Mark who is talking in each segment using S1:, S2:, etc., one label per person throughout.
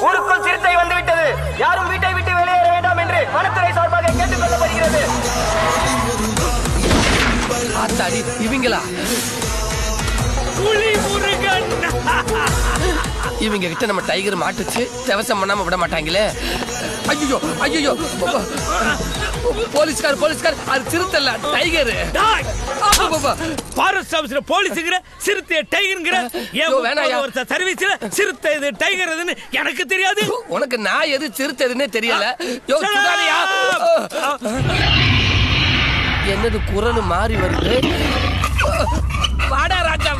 S1: ஊருக்குள் சிறுத்தை வந்துவிட்டது. யாரும் வீட்டை விட்டு வெளியேற வேண்டாம் என்று வனத்துறை சார்பாக கேட்டுக் கொள்ளப்படுகிறது.
S2: இவங்களா இவங்க கிட்ட நம்ம டைகர் மாட்டுச்சு தேவசம் பண்ணாம விட மாட்டாங்களே. ஐயோ ஐயோ போலீஸ்கார் அது சிறுத்தை இல்ல டைகர்.
S3: ஃபாரஸ்ட் ஆபீஸ்ல போலீஸ்ங்கற சிறுத்தை டைகர்ங்கற ஏன் சர்வீஸ்ல சிறுத்தை இது டைகர் இதுன்னு எனக்கு தெரியாது.
S2: உனக்கு நான் எது சிறுத்தை எதுன்னே தெரியல. யோ சுடாரியா என்னது குரல் மாறி வருது. வாடா ராஜா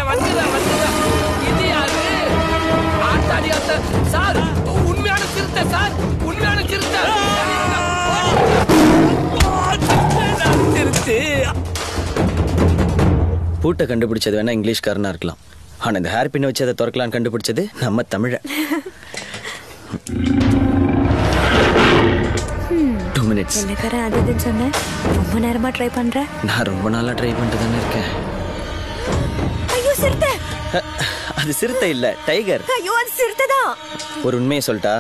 S2: வந்துடா இது யாரு? ஆட்டாடி ஆட்ட சார் உண்மையான சிறுத்தை சார் உண்மையான சிறுத்தை.
S4: பூட்டை கண்டுபிடிச்சது வேணா இங்கிலீஷ்காரனா இருக்கலாம். ஆனா இந்த ஹேர் பின் வச்சு அதை திறக்கலான்னு கண்டுபிடிச்சது நம்ம தமிழ. 2 minutes.
S5: அது சொன்னேன். ரொம்ப நேரமா ட்ரை பண்ற.
S4: நான் ரொம்ப நாளா ட்ரை பண்ணிட்டு தானே இருக்கேன்.
S5: ஐயோ சிறுத்தை.
S4: அது சிறுத்தை இல்ல டைகர்.
S5: ஐயோ அது சிறுத்தை தான்.
S4: ஒரு உண்மையை சொல்லிட்டா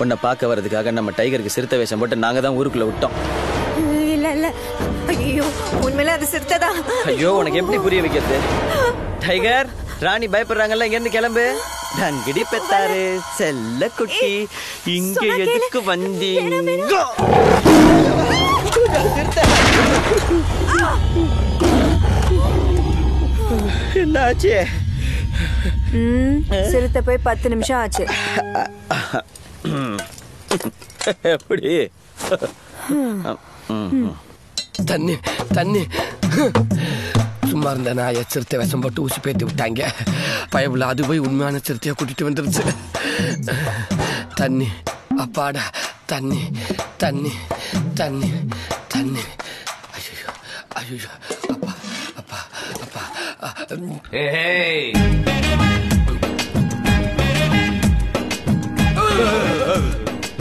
S4: உன்னை பார்க்க வர்றதுக்காக நம்ம டைகருக்கு சிறுத்தை வேஷம் போட்டு நாங்க தான் ஊருக்குள்ள விட்டோம்.
S5: இல்ல ஐயோ உண்மையில அது சிறுத்தை தான்.
S4: ஐயோ உனக்கு எப்படி புரிய வைக்கிறது? டைகர் ராணி பயப்படுறாங்கல்ல, இங்க இருந்து கிளம்பு. டங்கிடி பெத்தாரு செல்ல குட்டி இங்க எதுக்கு வந்தீங்க? என்னாச்சு?
S5: சிறுத்தை போய் 10 நிமிஷம் ஆச்சு.
S4: எப்படி?
S2: தண்ணி சும்மா இருந்த நாய சிறுத்தை விஷம் போட்டு ஊசி பேத்தி விட்டாங்க. பயவுல அது போய் உண்மையான சிறுத்தைய கூட்டிட்டு வந்துருச்சு. தண்ணி அப்பாடா தண்ணி தண்ணி தண்ணி தண்ணி. ஐயோ ஐயோ அப்பா அப்பா அப்பா.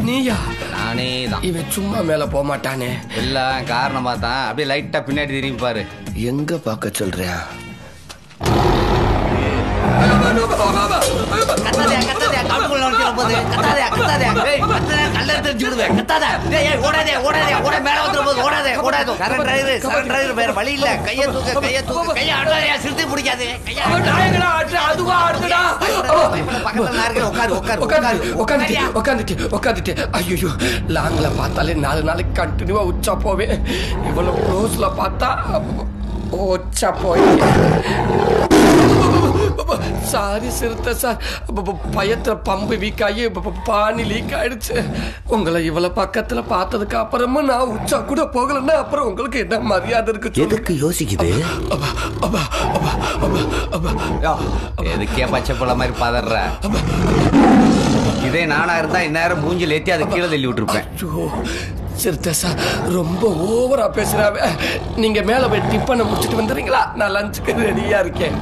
S2: நீயா?
S6: நானே தான்.
S2: இவன் சும்மா மேல போக மாட்டானே.
S6: எல்லாம் காரணமா தான். அப்படியே லைட்டா பின்னாடி திரும்பி பாரு.
S2: எங்க பார்க்க சொல்றியா? ஐயோ லாங்ல பார்த்தாலே 4 நாளைக்கு கண்டினியூவா உச்சா போவேன். இவ்வளவு க்ளோஸ்ல பார்த்தா உச்சா போய். சாரி சிறுத்தை சார், பயத்துல பம்பு வீக் ஆகி பானி லீக் ஆயிடுச்சு. உங்களை இவ்வளவு பக்கத்துல பார்த்ததுக்கு அப்புறமா நான் உச்சா கூட போகலன்னா அப்புறம் உங்களுக்கு என்ன மரியாதை இருக்கு?
S6: எதுக்கு யோசிக்குது? எதுக்கே பச்சை போல மாதிரி பதற? இதே நானா இருந்தா இந்நேரம் மூஞ்சில் ஏத்தி அதை கீழே தள்ளி விட்டுருப்பேன்.
S2: சிறுத்தை சார் ரொம்ப ஓவரா பேசுறாவ. நீங்க மேல போய் டிப்பனை முடிச்சுட்டு வந்துடுறீங்களா? நான் லஞ்சுக்கு ரெடியா இருக்கேன்.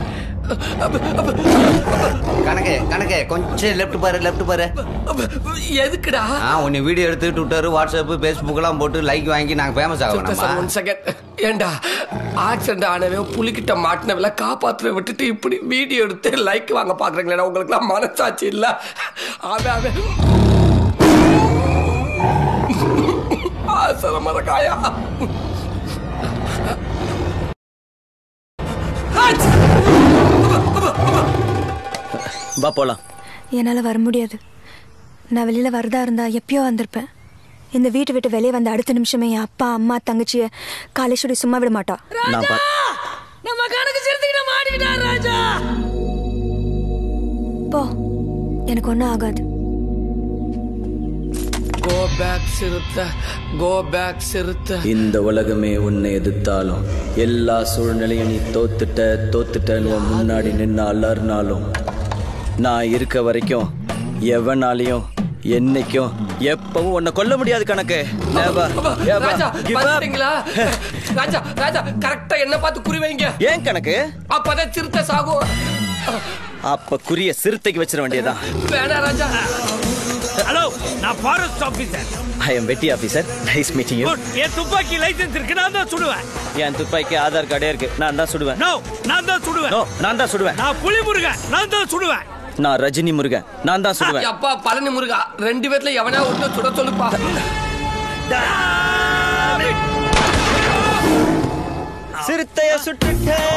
S6: கணக்கு கொஞ்சம் லெஃப்ட் பாரு.
S2: எதுக்குடா?
S6: உன்னை வீடியோ எடுத்து ட்விட்டர் வாட்ஸ்அப் பேஸ்புக் எல்லாம் போட்டு லைக் வாங்கி நாங்க ஃபேமஸ் ஆகணும்.
S2: ஏண்டா ஆக்சிடென்ட் ஆனவே புலிகிட்ட மாட்டினவில காப்பாற்ற விட்டுட்டு இப்படி வீடியோ எடுத்து லைக் வாங்க பாக்குறீங்களா? உங்களுக்கு எல்லாம் மனசாட்சி இல்ல? அவன் மரக்காயா
S4: வா போலாம்.
S5: என்னால வர முடியாது. நான் வெளியில வரதா இருந்தா எப்பயோ வந்திருப்பேன். இந்த வீட்டை விட்டு வெளியே வந்த அடுத்த நிமிஷமே என் அப்பா அம்மா தங்கச்சிய காலேஸ்வரி சும்மா விட மாட்டா. போ, எனக்கு ஒன்னும் ஆகாது.
S2: Go back சிறுத்தை, go back சிறுத்தை.
S4: இந்த உலகமே உன்னை எதிர்த்தாலும் எல்லா சூழ்நிலையும் நீ தோத்துட்டன்னு முன்னாடி நின்று அலர்னாலும் நான் இருக்க வரைக்கும் எவனாலையும் என்னைக்கும் எப்பவும் உன்னை கொல்ல முடியாது கணக்கு. Never, ever
S2: ராஜா
S4: give up.
S2: பாத்தீங்களா? ராஜா ராஜா கரெக்டா என்ன பார்த்து குறி வைங்க.
S4: ஏன் கணக்கு?
S2: அப்பதான் சிறுத்தை சாகும்.
S4: அப்ப குறிய சிறுத்தைக்கு வச்சிட வேண்டியதான்.
S2: வேணா ராஜா.
S3: ஹலோ, நான் ஃபாரஸ்ட் ஆபீசர்.
S4: ஐ எம் வெட்டி ஆபீசர். Nice meeting you.
S3: என் துப்பாக்கி லைசென்ஸ் இருக்கு, நான் தான் சுடுவேன்.
S4: என் துப்பாக்கி ஆதார் கார்டே இருக்கு, நான் தான் சுடுவேன்.
S3: நோ, நான் தான் சுடுவேன்.
S4: நோ, நான் தான் சுடுவேன்.
S3: நான் புலி முருகன், நான் தான் சுடுவேன்.
S4: நான் ரஜினி முருகன், நான் தான் சுடுவேன்.
S2: அப்பா பழனி முருகா, 2 பேர்ல எவனா ஒருத்த சுட சொல்லுப்பா.
S4: சிறுத்தைய சுட்டுட்டேன்.